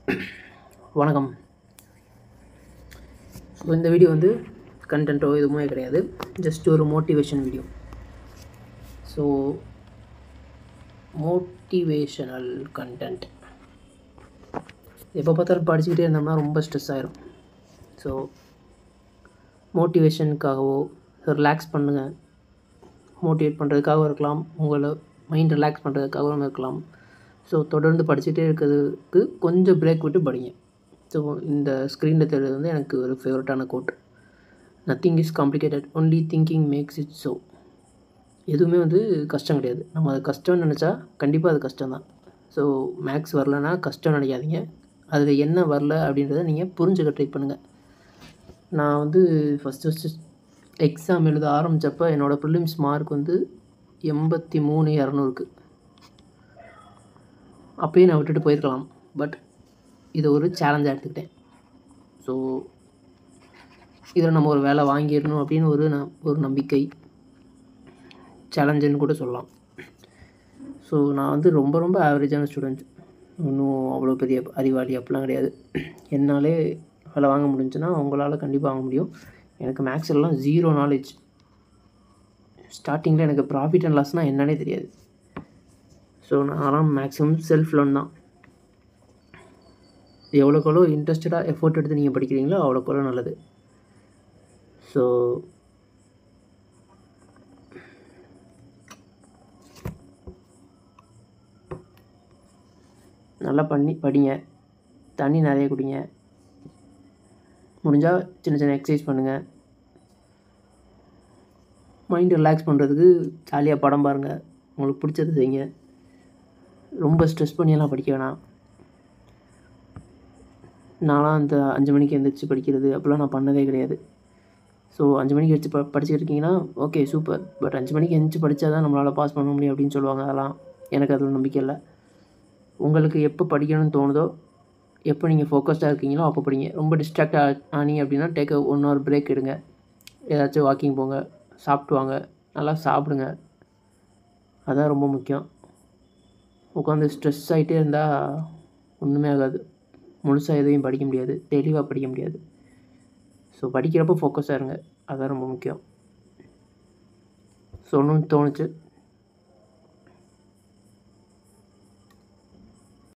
வணக்கம். ஸோ இந்த வீடியோ வந்து கண்டென்ட்டோ எதுவுமே கிடையாது, ஜஸ்ட் ஒரு motivation video. So motivational content எப்போ பார்த்தாலும் படிச்சுக்கிட்டே இருந்தோம்னா ரொம்ப ஸ்ட்ரெஸ் ஆயிரும். ஸோ மோட்டிவேஷனுக்காகவோ ரிலாக்ஸ் பண்ணுங்கள், மோட்டிவேட் பண்ணுறதுக்காகவும் இருக்கலாம், உங்களை மைண்ட் ரிலாக்ஸ் பண்ணுறதுக்காகவும் இருக்கலாம். ஸோ தொடர்ந்து படிச்சுட்டே இருக்கிறதுக்கு கொஞ்சம் பிரேக் விட்டு படிங்க. ஸோ இந்த ஸ்க்ரீனில் தெரிகிறது வந்து எனக்கு ஒரு ஃபேவரட்டான quote. Nothing is complicated, only thinking makes it so. எதுவுமே வந்து கஷ்டம் கிடையாது. நம்ம அது கஷ்டம்னு நினச்சா கண்டிப்பாக அது கஷ்டம்தான். ஸோ மேக்ஸ் வரலன்னா கஷ்டம் நினைக்காதீங்க, அதில் என்ன வரல அப்படின்றத நீங்கள் புரிஞ்சுக்க ட்ரை பண்ணுங்கள். நான் வந்து ஃபஸ்ட்டு எக்ஸாம் எழுத ஆரம்பித்தப்போ என்னோடய ப்ரிலிம்ஸ் மார்க் வந்து 83,200க்கு. அப்போயே நான் விட்டுட்டு போயிருக்கலாம், பட் இதை ஒரு சேலஞ்சாக எடுத்துக்கிட்டேன். ஸோ இதில் நம்ம ஒரு வேலை வாங்கிடணும் அப்படின்னு ஒரு நம்பிக்கை, சேலஞ்சுன்னு கூட சொல்லலாம். ஸோ நான் வந்து ரொம்ப ரொம்ப ஆவரேஜான ஸ்டூடெண்ட், இன்னும் அவ்வளோ பெரிய அறிவாளி அப்படிலாம் கிடையாது. என்னாலே வேலை வாங்க முடிஞ்சுன்னா உங்களால் கண்டிப்பாக வாங்க முடியும். எனக்கு மேக்ஸ்லாம் 0 நாலேஜ். ஸ்டார்டிங்கில் எனக்கு ப்ராஃபிட் அண்ட் லாஸ்னால் என்னன்னே தெரியாது. ஸோ நான்லாம் மேக்ஸிமம் செல்ஃப் லேர்ன் தான். எவ்வளோக்கெவ்வளோ இன்ட்ரெஸ்டடாக எஃபோர்ட் எடுத்து நீங்கள் படிக்கிறீங்களோ அவ்வளோக்கெவ்வளோ நல்லது. ஸோ நல்லா படிங்க, தண்ணி நிறைய குடிங்க, முடிஞ்சால் சின்ன சின்ன எக்ஸசைஸ் பண்ணுங்கள். மைண்ட் ரிலாக்ஸ் பண்ணுறதுக்கு ஜாலியாக படம் பாருங்கள், உங்களுக்கு பிடிச்சது செய்யுங்க. ரொம்ப ஸ்ட்ரெஸ் பண்ணியெல்லாம் படிக்க வேணாம். நான்லாம் அந்த 5 மணிக்கு எழுந்திரிச்சு படிக்கிறது அப்படிலாம் நான் பண்ணதே கிடையாது. ஸோ 5 மணிக்கு எழுந்திரிச்சு படிச்சுட்டு இருக்கீங்கன்னா ஓகே சூப்பர், பட் 5 மணிக்கு எழுந்திரிச்சு படித்தா தான் நம்மளால் பாஸ் பண்ண முடியும் அப்படின்னு சொல்லுவாங்க. அதெல்லாம் எனக்கு அதில் நம்பிக்கை இல்லை. உங்களுக்கு எப்போ படிக்கணும்னு தோணுதோ, எப்போ நீங்கள் ஃபோக்கஸ்டாக இருக்கீங்களோ அப்போ படிங்க. ரொம்ப டிஸ்ட்ராக்ட் ஆனீங்க அப்படின்னா டேக் 1 hour பிரேக் எடுங்க, ஏதாச்சும் வாக்கிங் போங்க, சாப்பிட்டு வாங்க, நல்லா சாப்பிடுங்க. அதுதான் ரொம்ப முக்கியம். உட்காந்து ஸ்ட்ரெஸ் ஆகிட்டே இருந்தால் ஒன்றுமே ஆகாது, முழுசாக எதையும் படிக்க முடியாது, தெளிவாக படிக்க முடியாது. ஸோ படிக்கிறப்போ ஃபோக்கஸாக இருங்க, அதுதான் ரொம்ப முக்கியம். சொல்லணும்னு தோணுச்சு,